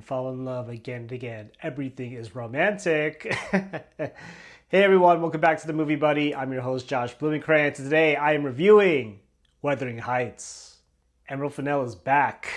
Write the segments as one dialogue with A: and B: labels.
A: Fall in love again and again. Everything is romantic. Hey everyone, welcome back to the Movie Buddy. I'm your host Josh Blumenkrantz. Today I am reviewing Wuthering Heights. Emerald Fennell is back.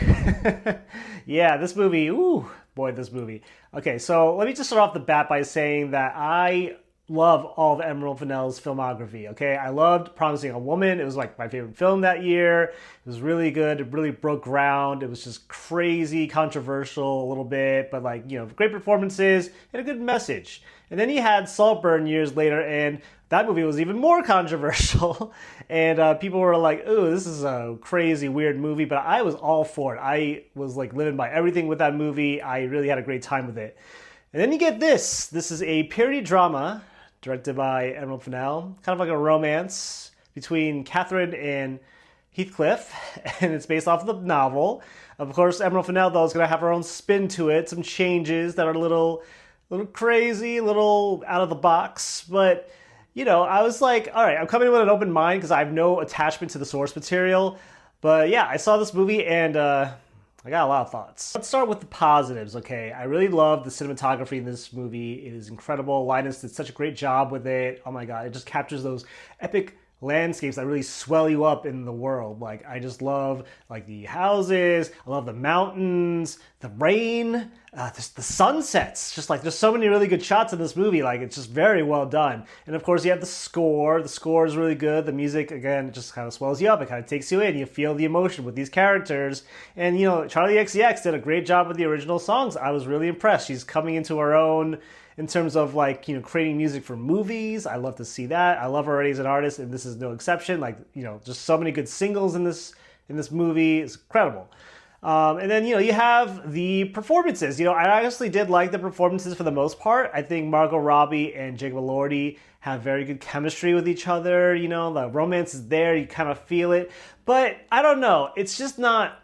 A: Yeah, this movie, ooh, boy, this movie. Okay, so let me just start off the bat by saying that I love all of Emerald Fennell's filmography, okay? I loved Promising a Woman. It was like my favorite film that year. It was really good. It really broke ground. It was just crazy, controversial a little bit, but like, great performances and a good message. And then he had Saltburn years later, and that movie was even more controversial. And people were like, ooh, this is a crazy, weird movie, but I was all for it. I was like living by everything with that movie. I really had a great time with it. And then you get this. This is a period drama directed by Emerald Fennell, kind of like a romance between Catherine and Heathcliff, and it's based off of the novel. Of course, Emerald Fennell, though, is going to have her own spin to it, some changes that are a little crazy, a little out of the box, but, I was like, all right, I'm coming in with an open mind because I have no attachment to the source material, but yeah, I saw this movie and, I got a lot of thoughts. Let's start with the positives, okay? I really love the cinematography in this movie. It is incredible. Linus did such a great job with it. Oh my god, it just captures those epic landscapes that really swell you up in the world. Like, I just love like the houses, I love the mountains, the rain, the sunsets. Just like there's so many really good shots in this movie. Like, it's just very well done. And of course you have the score. The score is really good. The music, again, just kind of swells you up. It kind of takes you in. You feel the emotion with these characters. And Charlie XCX did a great job with the original songs. I was really impressed. She's coming into her own in terms of like, creating music for movies. I love to see that. I love her already as an artist, and this is no exception. Like, just so many good singles in this movie. It's incredible. And then, you have the performances. I honestly did like the performances for the most part. I think Margot Robbie and Jacob Elordi have very good chemistry with each other. The romance is there. You kind of feel it. But I don't know. It's just not...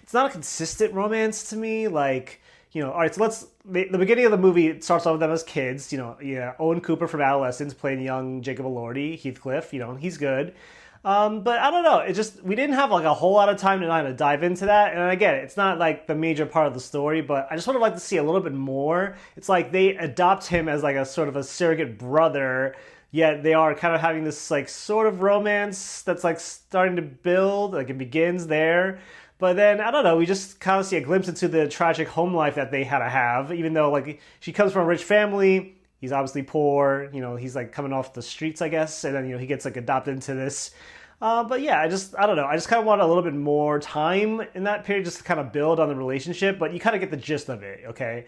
A: It's not a consistent romance to me. Like... all right, so the beginning of the movie, it starts off with them as kids. Owen Cooper from Adolescence playing young Jacob Elordi, Heathcliff, he's good. But I don't know, we didn't have like a whole lot of time tonight to dive into that. And I get it, it's not like the major part of the story, but I just would have liked to see a little bit more. It's like they adopt him as like a sort of a surrogate brother, yet they are kind of having this like sort of romance that's like starting to build, like it begins there. But then, I don't know, we just kind of see a glimpse into the tragic home life that they had to have, even though, like, she comes from a rich family, he's obviously poor, he's, like, coming off the streets, I guess, and then, he gets, like, adopted into this. But yeah, I don't know, I just kind of want a little bit more time in that period just to kind of build on the relationship, but you kind of get the gist of it, okay?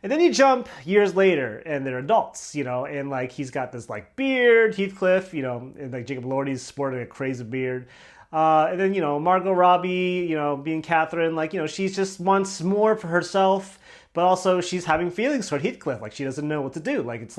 A: And then you jump years later, and they're adults, and, like, he's got this, like, beard, Heathcliff, and, like, Jacob Elordi's sporting a crazy beard. And then, Margot Robbie, being Catherine, like, she just wants more for herself, but also she's having feelings toward Heathcliff. Like, she doesn't know what to do. Like,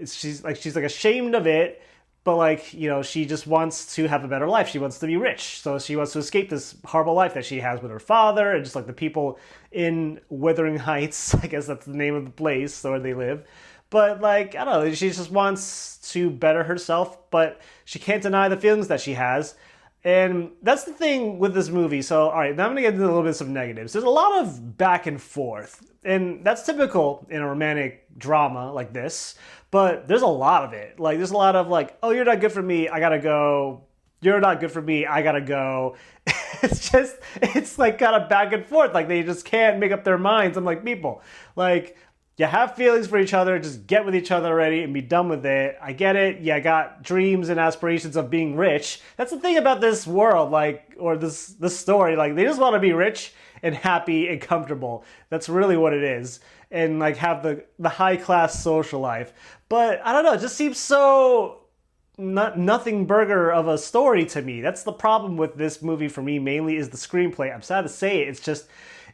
A: she's ashamed of it, but like, she just wants to have a better life. She wants to be rich. So she wants to escape this horrible life that she has with her father and just like the people in Wuthering Heights. I guess that's the name of the place where they live. But like, I don't know, she just wants to better herself, but she can't deny the feelings that she has. And that's the thing with this movie. So, all right, now I'm going to get into a little bit of some negatives. There's a lot of back and forth, and that's typical in a romantic drama like this, but there's a lot of it. Like, there's a lot of like, oh, you're not good for me, I gotta go. You're not good for me, I gotta go. It's like kind of back and forth. Like, they just can't make up their minds. I'm like, people, like... You have feelings for each other, just get with each other already and be done with it. I get it. Yeah, I got dreams and aspirations of being rich. That's the thing about this world, like, or this story. Like, they just want to be rich and happy and comfortable. That's really what it is. And, like, have the high-class social life. But, I don't know, it just seems so nothing burger of a story to me. That's the problem with this movie for me, mainly, is the screenplay. I'm sad to say it.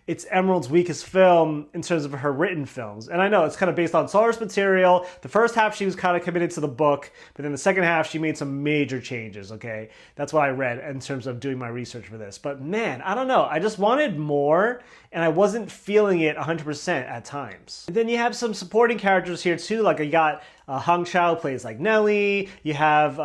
A: It's Emerald's weakest film in terms of her written films. And I know it's kind of based on source material. The first half, she was kind of committed to the book, but then the second half, she made some major changes, okay? That's what I read in terms of doing my research for this. But man, I don't know. I just wanted more, and I wasn't feeling it 100% at times. And then you have some supporting characters here too. Like, you got Hong Chow plays like Nellie. You have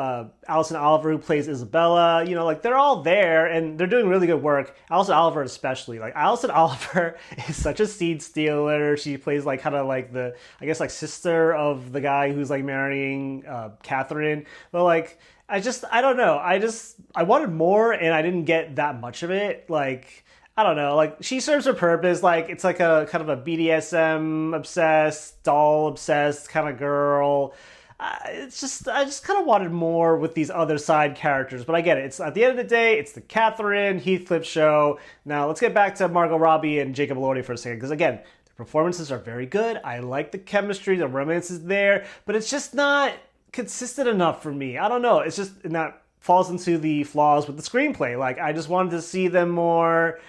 A: Alison Oliver who plays Isabella. You know, like they're all there and they're doing really good work. Alison Oliver especially. Like Alison Oliver is such a seed stealer. She plays like kind of like the, I guess, like sister of the guy who's like marrying Catherine. But like, I don't know. I wanted more and I didn't get that much of it. Like, I don't know, like she serves her purpose. Like it's like a kind of a BDSM obsessed, doll obsessed kind of girl. I just kind of wanted more with these other side characters, but I get it. It's at the end of the day, it's the Catherine Heathcliff show. Now let's get back to Margot Robbie and Jacob Elordi for a second, because again, the performances are very good. I like the chemistry, the romance is there, but it's just not consistent enough for me. I don't know. It's just, and that falls into the flaws with the screenplay. Like I just wanted to see them more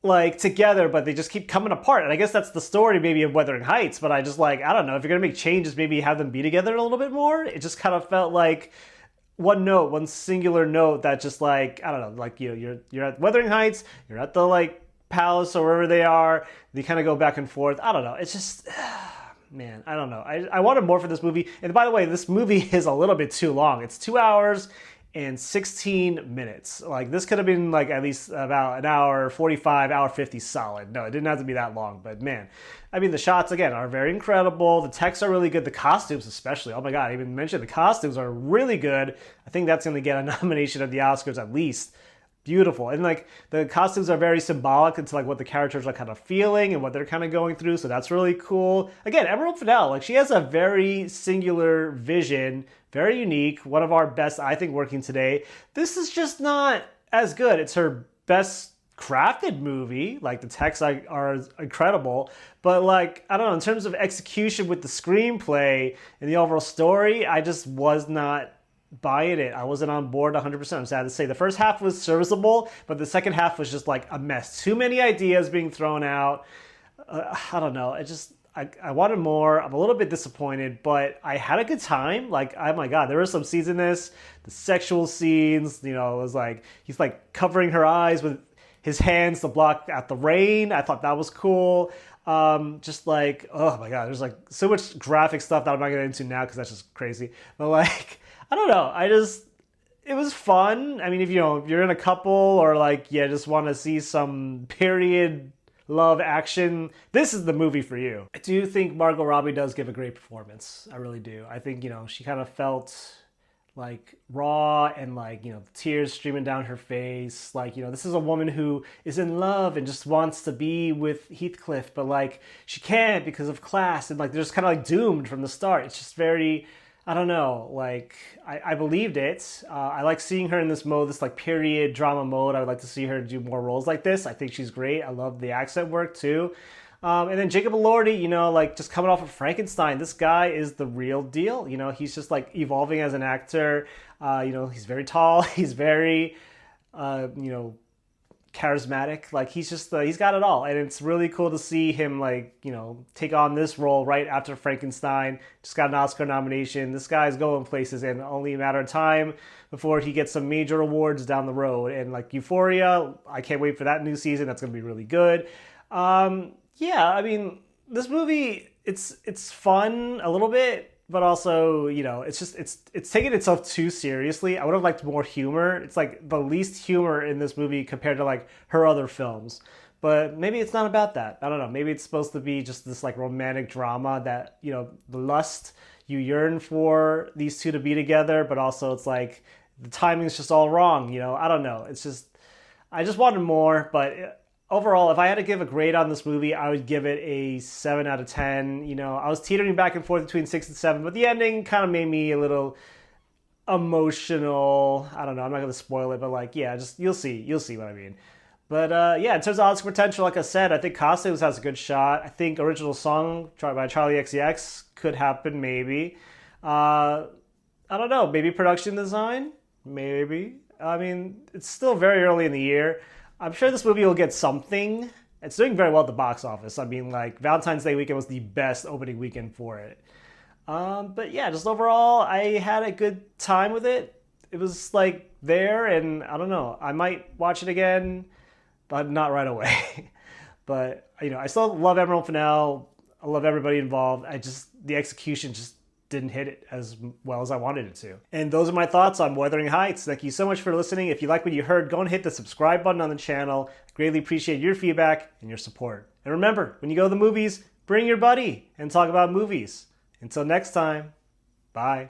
A: like together, but they just keep coming apart. And I guess that's the story maybe of Wuthering Heights, but I just like, I don't know, if you're gonna make changes, maybe have them be together a little bit more. It just kind of felt like one singular note that just like, I don't know, like you're at Wuthering Heights, you're at the like palace or wherever they are, they kind of go back and forth. I don't know, it's just man, I don't know. I wanted more for this movie. And by the way, this movie is a little bit too long. It's 2 hours and 16 minutes. Like this could have been like at least about an hour 45, hour 50 solid. No, it didn't have to be that long, but man, I mean the shots again are very incredible. The texts are really good. The costumes especially. Oh my God, I even mentioned the costumes are really good. I think that's going to get a nomination at the Oscars at least. Beautiful. And like the costumes are very symbolic into like what the characters are kind of feeling and what they're kind of going through. So that's really cool. Again, Emerald Fennell, like she has a very singular vision, very unique. One of our best, I think, working today. This is just not as good. It's her best crafted movie. Like the texts are incredible, but like, I don't know, in terms of execution with the screenplay and the overall story, I just was not buying it. I wasn't on board 100%. I'm sad to say. The first half was serviceable, but the second half was just like a mess. Too many ideas being thrown out. I don't know. I wanted more. I'm a little bit disappointed, but I had a good time. Like, oh my God, there were some scenes in this. The sexual scenes, you know, it was like, he's like covering her eyes with his hands to block out the rain. I thought that was cool. Just like, oh my God, there's like so much graphic stuff that I'm not going to get into now because that's just crazy. But like, I don't know. It was fun. I mean, if you're in a couple or like, just want to see some period love action, this is the movie for you. I do think Margot Robbie does give a great performance. I really do. I think, she kind of felt like raw and like, tears streaming down her face. Like, this is a woman who is in love and just wants to be with Heathcliff, but like she can't because of class, and like they're just kind of like doomed from the start. It's just very, I don't know, like, I believed it. I like seeing her in this mode, this like period drama mode. I would like to see her do more roles like this. I think she's great. I love the accent work too. And then Jacob Elordi, like just coming off of Frankenstein, this guy is the real deal. He's just like evolving as an actor. He's very tall. He's very, charismatic. Like he's just he's got it all, and it's really cool to see him like take on this role right after Frankenstein. Just got an Oscar nomination. This guy's going places in only a matter of time before he gets some major awards down the road. And like Euphoria, I can't wait for that new season. That's gonna be really good. I mean, this movie, it's fun a little bit, but also, it's taking itself too seriously. I would have liked more humor. It's like the least humor in this movie compared to like her other films. But maybe it's not about that. I don't know. Maybe it's supposed to be just this like romantic drama that, the lust, you yearn for these two to be together, but also it's like the timing's just all wrong, I don't know. I just wanted more, but overall, if I had to give a grade on this movie, I would give it a 7 out of 10. I was teetering back and forth between 6 and 7, but the ending kind of made me a little emotional. I don't know. I'm not going to spoil it, but like, you'll see what I mean. But in terms of Oscar potential, like I said, I think costumes has a good shot. I think original song by Charlie XCX could happen, maybe. I don't know. Maybe production design? Maybe. I mean, it's still very early in the year. I'm sure this movie will get something. It's doing very well at the box office. I mean, like, Valentine's Day weekend was the best opening weekend for it. But just overall, I had a good time with it. It was, like, there, and I don't know. I might watch it again, but not right away. But, I still love Emerald Fennell. I love everybody involved. The execution just didn't hit it as well as I wanted it to. And those are my thoughts on Wuthering Heights. Thank you so much for listening. If you like what you heard, go and hit the subscribe button on the channel. I greatly appreciate your feedback and your support. And remember, when you go to the movies, bring your buddy and talk about movies. Until next time, bye.